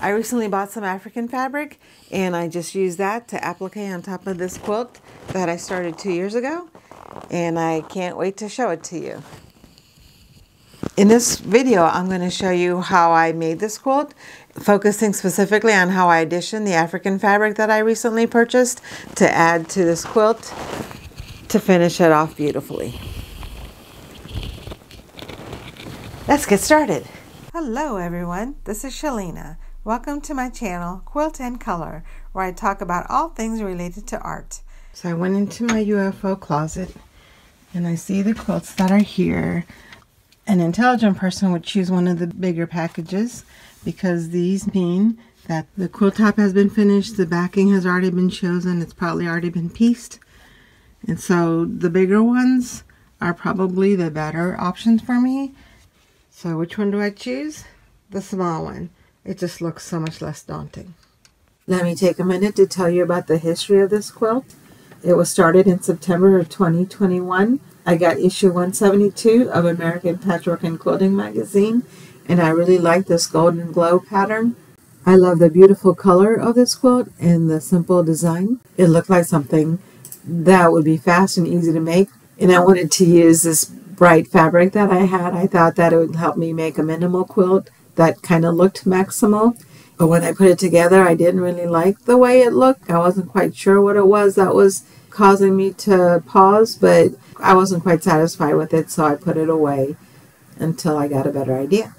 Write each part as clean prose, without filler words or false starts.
I recently bought some African fabric and I just used that to applique on top of this quilt that I started 2 years ago, and I can't wait to show it to you. In this video, I'm going to show you how I made this quilt, focusing specifically on how I auditioned the African fabric that I recently purchased to add to this quilt to finish it off beautifully. Let's get started. Hello everyone, this is Shalina. Welcome to my channel, Quilt and Color, where I talk about all things related to art. So I went into my UFO closet and I see the quilts that are here. An intelligent person would choose one of the bigger packages because these mean that the quilt top has been finished, the backing has already been chosen, it's probably already been pieced. And so the bigger ones are probably the better options for me. So which one do I choose? The small one. It just looks so much less daunting. Let me take a minute to tell you about the history of this quilt. It was started in September of 2021. I got issue 172 of American Patchwork and Quilting magazine, and I really like this golden glow pattern. I love the beautiful color of this quilt and the simple design. It looked like something that would be fast and easy to make, and I wanted to use this bright fabric that I had. I thought that it would help me make a minimal quilt that kind of looked maximal. But when I put it together, I didn't really like the way it looked. I wasn't quite sure what it was that was causing me to pause, but I wasn't quite satisfied with it, so I put it away until I got a better idea.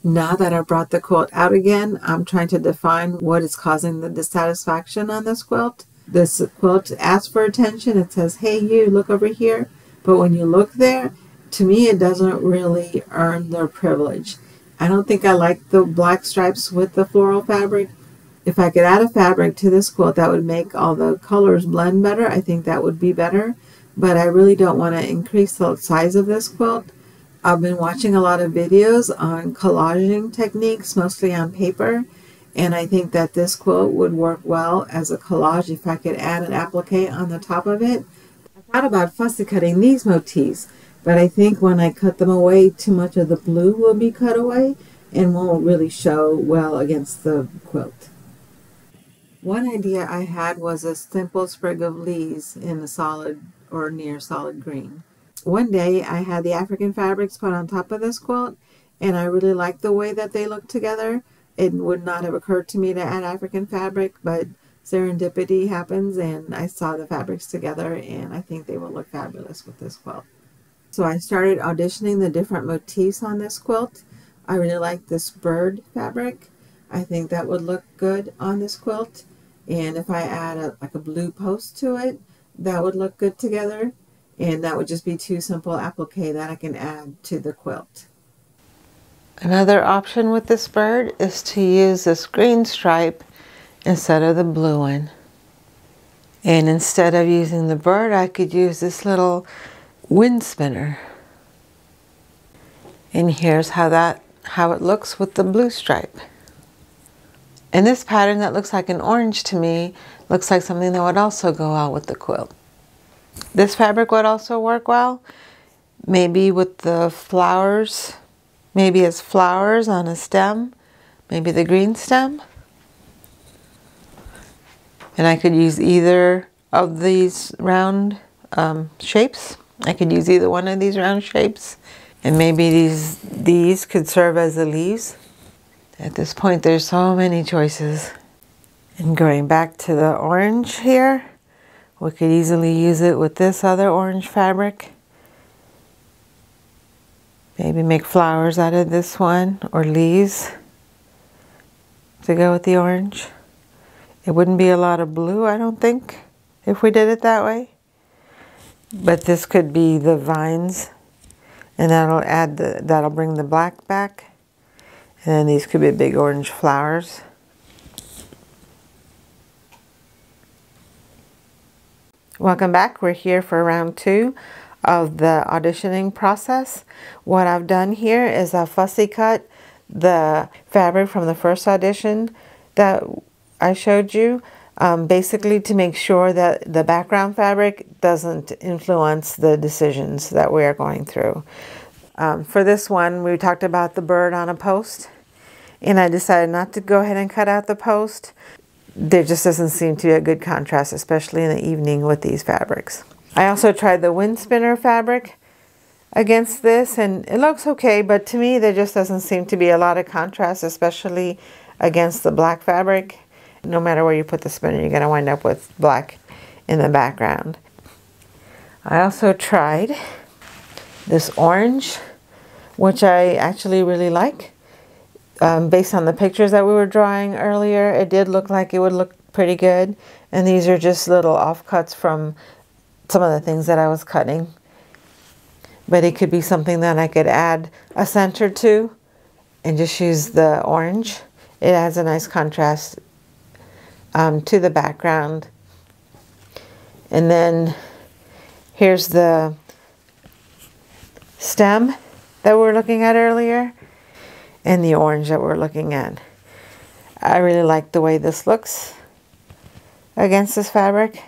Now that I brought the quilt out again, I'm trying to define what is causing the dissatisfaction on this quilt. This quilt asks for attention. It says, hey you, look over here. But when you look there, to me it doesn't really earn their privilege. I don't think I like the black stripes with the floral fabric. If I could add a fabric to this quilt that would make all the colors blend better, I think that would be better. But I really don't want to increase the size of this quilt. I've been watching a lot of videos on collaging techniques, mostly on paper, and I think that this quilt would work well as a collage if I could add an applique on the top of it. I thought about fussy cutting these motifs, but I think when I cut them away, too much of the blue will be cut away and won't really show well against the quilt. One idea I had was a simple sprig of leaves in a solid or near solid green. One day I had the African fabrics put on top of this quilt, and I really liked the way that they looked together. It would not have occurred to me to add African fabric, but serendipity happens and I saw the fabrics together and I think they will look fabulous with this quilt. So I started auditioning the different motifs on this quilt. I really like this bird fabric. I think that would look good on this quilt. And if I add like a blue post to it, that would look good together. And that would just be two simple applique that I can add to the quilt. Another option with this bird is to use this green stripe instead of the blue one. And instead of using the bird, I could use this little wind spinner. And here's how it looks with the blue stripe. And this pattern that looks like an orange to me looks like something that would also go out with the quilt. This fabric would also work well, maybe with the flowers, maybe as flowers on a stem, maybe the green stem. And I could use either of these round shapes. I could use either one of these round shapes, and maybe these could serve as the leaves. At this point, there's so many choices. And going back to the orange here, we could easily use it with this other orange fabric. Maybe make flowers out of this one, or leaves to go with the orange. It wouldn't be a lot of blue, I don't think, if we did it that way. But this could be the vines, and that'll bring the black back. And then these could be big orange flowers. Welcome back. We're here for round 2 of the auditioning process. What I've done here is I've fussy cut the fabric from the first audition that I showed you, basically to make sure that the background fabric doesn't influence the decisions that we are going through. For this one, we talked about the bird on a post, and I decided not to go ahead and cut out the post. There just doesn't seem to be a good contrast, especially in the evening with these fabrics. I also tried the wind spinner fabric against this, and it looks okay, but to me there just doesn't seem to be a lot of contrast, especially against the black fabric. No matter where you put the spinner, you're going to wind up with black in the background. I also tried this orange, which I actually really like. Based on the pictures that we were drawing earlier, it did look like it would look pretty good. And these are just little offcuts from some of the things that I was cutting. But it could be something that I could add a center to and just use the orange. It adds a nice contrast to the background. And then here's the stem that we were looking at earlier, and the orange that we're looking at. I really like the way this looks against this fabric.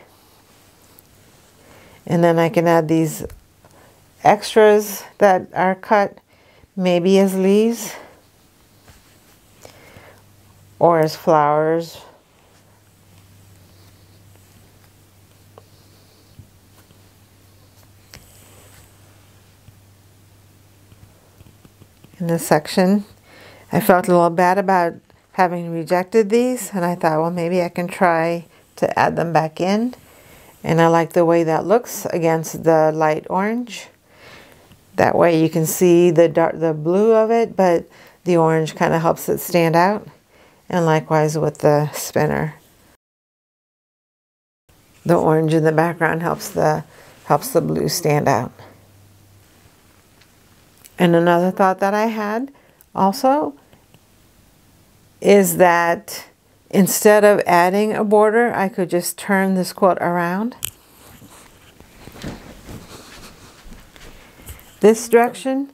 And then I can add these extras that are cut maybe as leaves or as flowers. In this section, I felt a little bad about having rejected these, and I thought, well, maybe I can try to add them back in. And I like the way that looks against the light orange. That way you can see the blue of it, but the orange kind of helps it stand out. And likewise with the spinner. The orange in the background helps the blue stand out. And another thought that I had also is that instead of adding a border, I could just turn this quilt around this direction,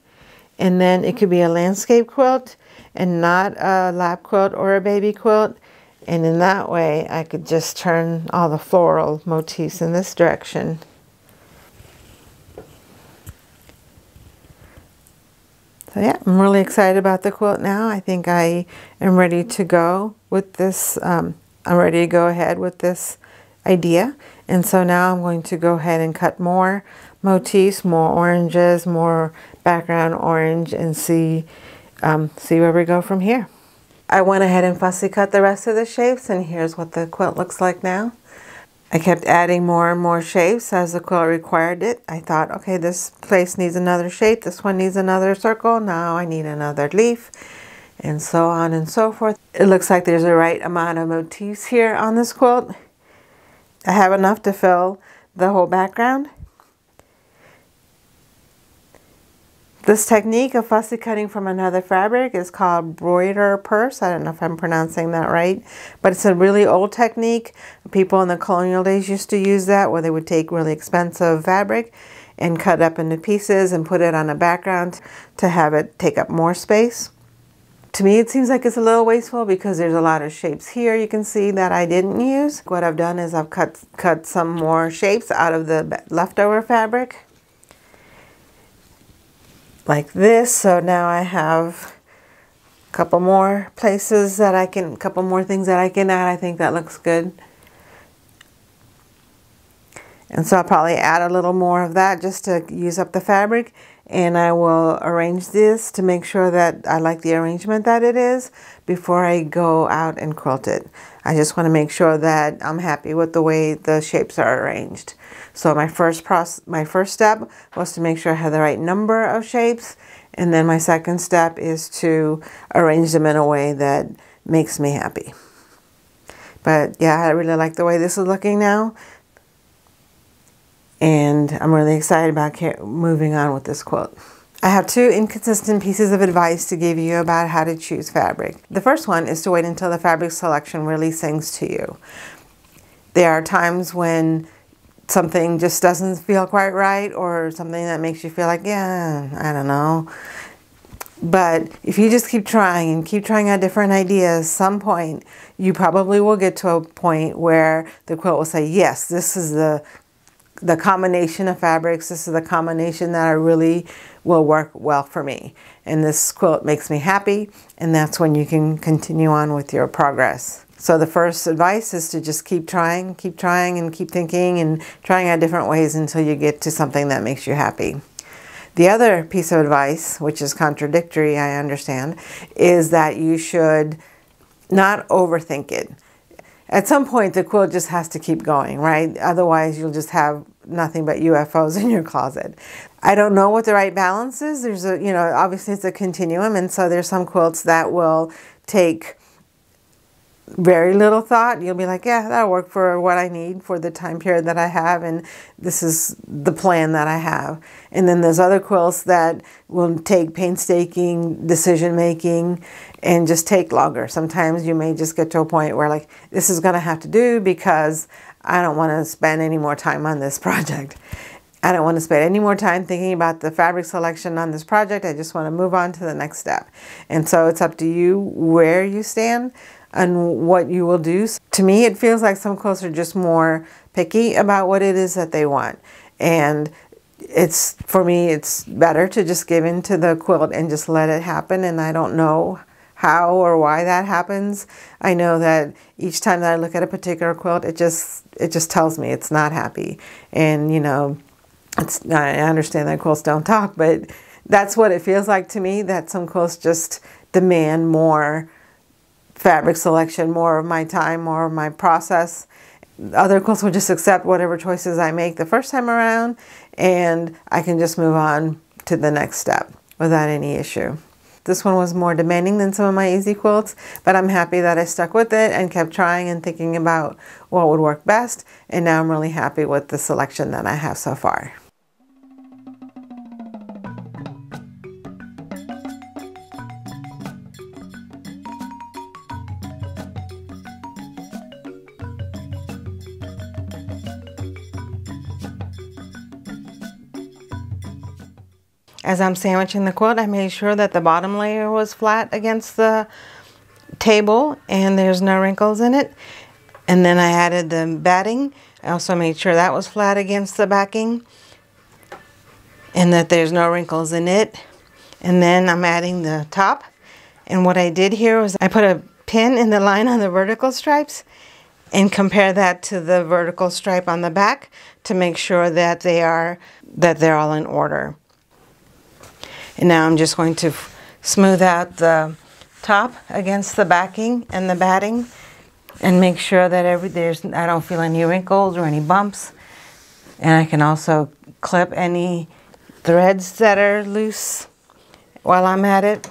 and then it could be a landscape quilt and not a lap quilt or a baby quilt. And in that way, I could just turn all the floral motifs in this direction. So yeah, I'm really excited about the quilt now. I think I am ready to go with this. I'm ready to go ahead with this idea. And so now I'm going to go ahead and cut more motifs, more oranges, more background orange, and see where we go from here. I went ahead and fussy cut the rest of the shapes, and here's what the quilt looks like now. I kept adding more and more shapes as the quilt required it. I thought, okay, this place needs another shape, this one needs another circle, now I need another leaf, and so on and so forth. It looks like there's the right amount of motifs here on this quilt. I have enough to fill the whole background. This technique of fussy cutting from another fabric is called broider purse. I don't know if I'm pronouncing that right, but it's a really old technique. People in the colonial days used to use that, where they would take really expensive fabric and cut up into pieces and put it on a background to have it take up more space. To me, it seems like it's a little wasteful because there's a lot of shapes here you can see that I didn't use. What I've done is I've cut some more shapes out of the leftover fabric, like this. So now I have a couple more places that I can, a couple more things that I can add. I think that looks good. And so I'll probably add a little more of that just to use up the fabric. And I will arrange this to make sure that I like the arrangement that it is before I go out and quilt it. I just want to make sure that I'm happy with the way the shapes are arranged. So my first step was to make sure I had the right number of shapes. And then my second step is to arrange them in a way that makes me happy. But yeah, I really like the way this is looking now. And I'm really excited about moving on with this quilt. I have two inconsistent pieces of advice to give you about how to choose fabric. The first one is to wait until the fabric selection really sings to you. There are times when something just doesn't feel quite right, or something that makes you feel like, yeah, I don't know. But if you just keep trying and keep trying out different ideas, some point you probably will get to a point where the quilt will say, yes, this is the combination of fabrics, this is the combination that I really will work well for me. And this quilt makes me happy, and that's when you can continue on with your progress. So the first advice is to just keep trying, and keep thinking and trying out different ways until you get to something that makes you happy. The other piece of advice, which is contradictory, I understand, is that you should not overthink it. At some point, the quilt just has to keep going, right? Otherwise, you'll just have nothing but UFOs in your closet. I don't know what the right balance is. There's a, obviously it's a continuum, and so there's some quilts that will take very little thought. You'll be like, yeah, that'll work for what I need for the time period that I have, and this is the plan that I have. And then there's other quilts that will take painstaking decision making and just take longer. Sometimes you may just get to a point where, like, this is going to have to do because I don't want to spend any more time on this project. I don't want to spend any more time thinking about the fabric selection on this project. I just want to move on to the next step. And so it's up to you where you stand and what you will do. To me, it feels like some quilts are just more picky about what it is that they want. And for me, it's better to just give in to the quilt and just let it happen. And I don't know how or why that happens. I know that each time that I look at a particular quilt, it just tells me it's not happy. And I understand that quilts don't talk, but that's what it feels like to me, that some quilts just demand more fabric selection, more of my time, more of my process. Other quilts will just accept whatever choices I make the first time around, and I can just move on to the next step without any issue. This one was more demanding than some of my easy quilts, but I'm happy that I stuck with it and kept trying and thinking about what would work best, and now I'm really happy with the selection that I have so far. As I'm sandwiching the quilt, I made sure that the bottom layer was flat against the table and there's no wrinkles in it. And then I added the batting. I also made sure that was flat against the backing and that there's no wrinkles in it. And then I'm adding the top. And what I did here was I put a pin in the line on the vertical stripes and compare that to the vertical stripe on the back to make sure that they're all in order. And now I'm just going to smooth out the top against the backing and the batting and make sure that I don't feel any wrinkles or any bumps. And I can also clip any threads that are loose while I'm at it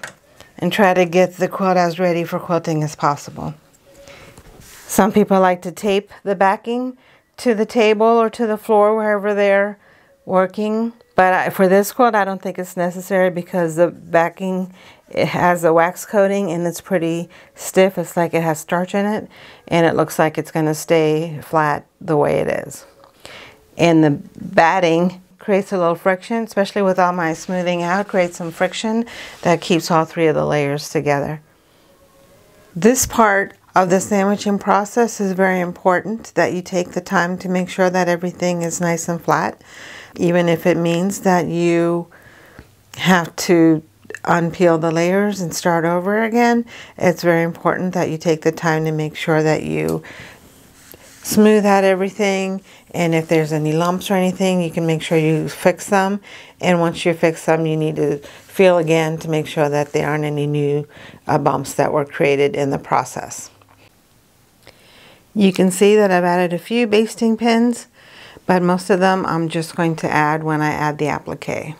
and try to get the quilt as ready for quilting as possible. Some people like to tape the backing to the table or to the floor wherever they're working. But for this quilt, I don't think it's necessary because the backing, it has a wax coating and it's pretty stiff. It's like it has starch in it, and it looks like it's going to stay flat the way it is. And the batting creates a little friction, especially with all my smoothing out, creates some friction that keeps all three of the layers together. This part of the sandwiching process is very important, that you take the time to make sure that everything is nice and flat. Even if it means that you have to unpeel the layers and start over again, it's very important that you take the time to make sure that you smooth out everything. And if there's any lumps or anything, you can make sure you fix them. And once you fix them, you need to feel again to make sure that there aren't any new bumps that were created in the process. You can see that I've added a few basting pins, but most of them I'm just going to add when I add the applique.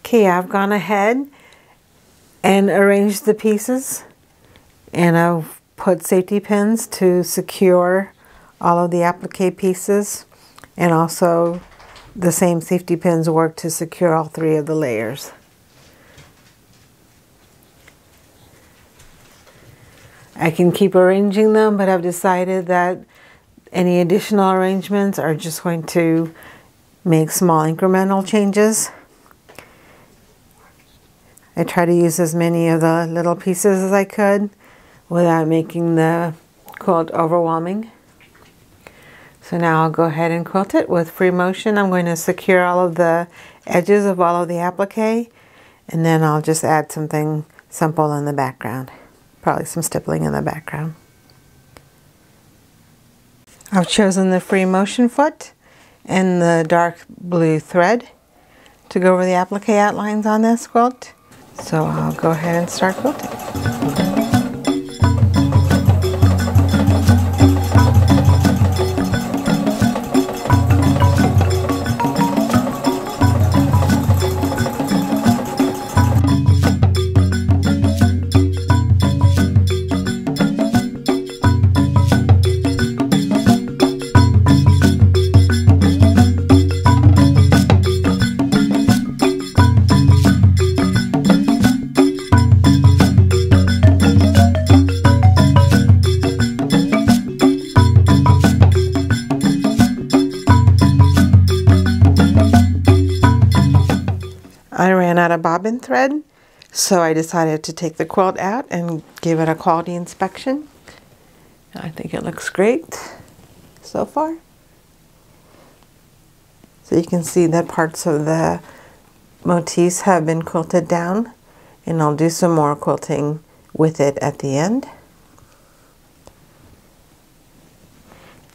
Okay, I've gone ahead and arranged the pieces, and I've put safety pins to secure all of the applique pieces, and also the same safety pins work to secure all three of the layers. I can keep arranging them, but I've decided that any additional arrangements are just going to make small incremental changes. I try to use as many of the little pieces as I could without making the quilt overwhelming. So now I'll go ahead and quilt it with free motion. I'm going to secure all of the edges of all of the applique, and then I'll just add something simple in the background. Probably some stippling in the background. I've chosen the free motion foot and the dark blue thread to go over the applique outlines on this quilt. So I'll go ahead and start quilting. I ran out of bobbin thread, so I decided to take the quilt out and give it a quality inspection. I think it looks great so far. So you can see that parts of the motifs have been quilted down, and I'll do some more quilting with it at the end.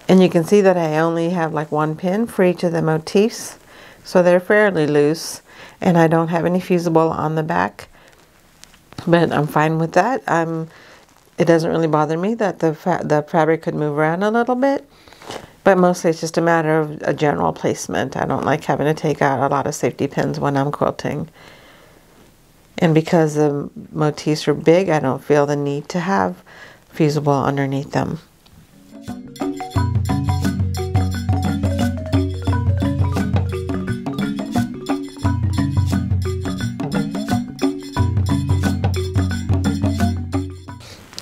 And you can see that I only have like one pin for each of the motifs, so they're fairly loose. And I don't have any fusible on the back, but I'm fine with that. It doesn't really bother me that the fabric could move around a little bit, but mostly it's just a matter of a general placement. I don't like having to take out a lot of safety pins when I'm quilting. And because the motifs are big, I don't feel the need to have fusible underneath them.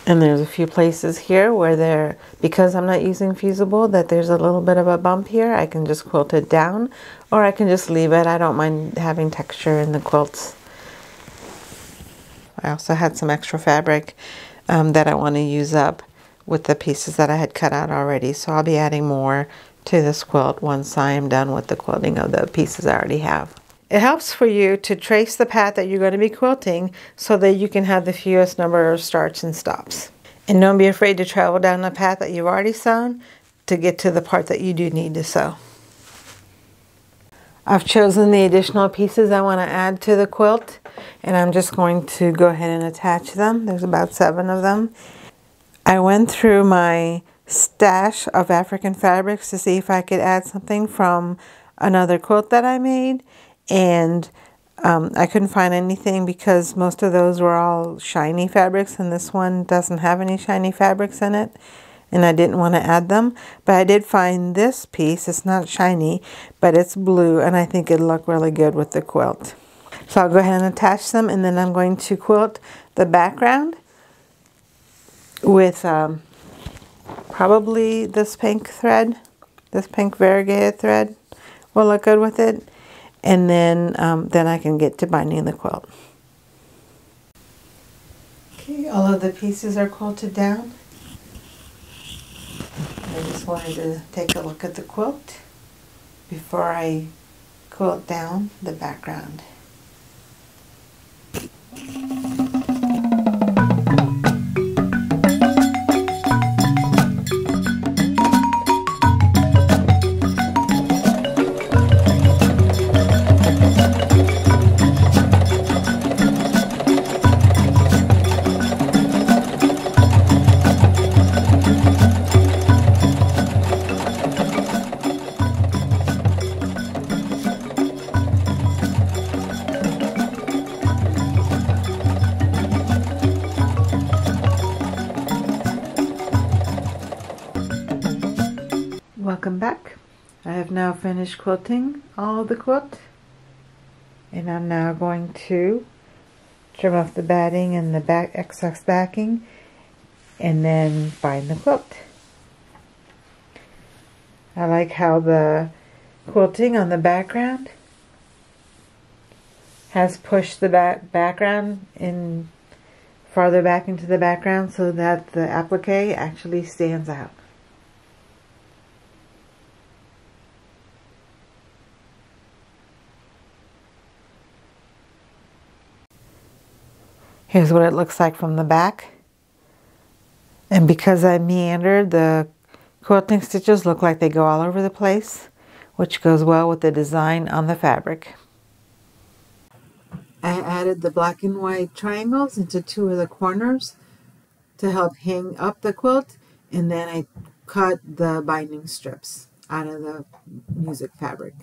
And there's a few places here where because I'm not using fusible, that there's a little bit of a bump here. I can just quilt it down, or I can just leave it. I don't mind having texture in the quilts. I also had some extra fabric that I want to use up with the pieces that I had cut out already. So I'll be adding more to this quilt once I am done with the quilting of the pieces I already have. It helps for you to trace the path that you're going to be quilting so that you can have the fewest number of starts and stops. And don't be afraid to travel down the path that you've already sewn to get to the part that you do need to sew. I've chosen the additional pieces I want to add to the quilt, and I'm just going to go ahead and attach them. There's about 7 of them. I went through my stash of African fabrics to see if I could add something from another quilt that I made. And I couldn't find anything because most of those were all shiny fabrics, and this one doesn't have any shiny fabrics in it, and I didn't want to add them. But I did find this piece. It's not shiny, but it's blue, and I think it'll look really good with the quilt. So I'll go ahead and attach them, and then I'm going to quilt the background with probably this pink thread. This pink variegated thread will look good with it. And then I can get to binding the quilt. Okay, all of the pieces are quilted down. I just wanted to take a look at the quilt before I quilt down the background. Welcome back. I have now finished quilting all of the quilt, and I'm now going to trim off the batting and the excess backing and then bind the quilt. I like how the quilting on the background has pushed the background in farther back into the background so that the applique actually stands out. Here's what it looks like from the back. And because I meandered, the quilting stitches look like they go all over the place, which goes well with the design on the fabric. I added the black and white triangles into 2 of the corners to help hang up the quilt, and then I cut the binding strips out of the music fabric.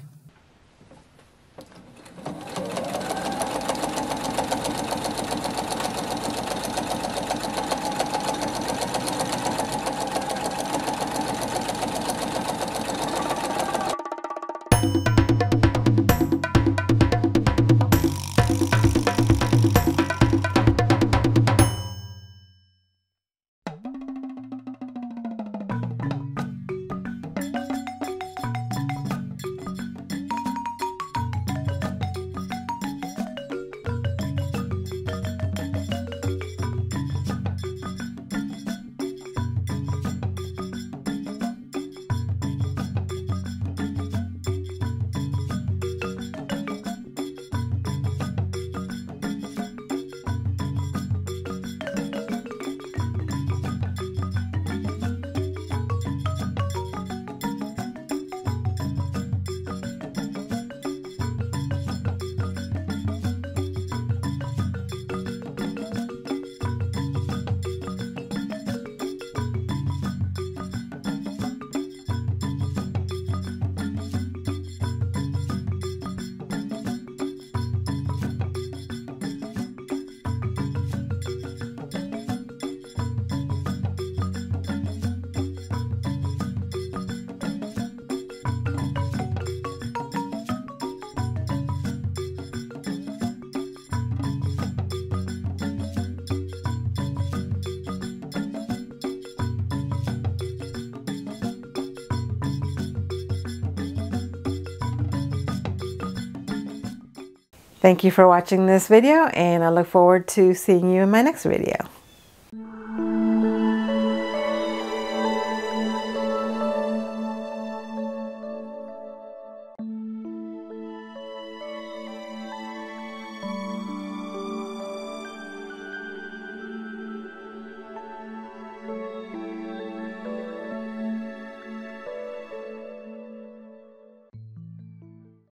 Thank you for watching this video, and I look forward to seeing you in my next video.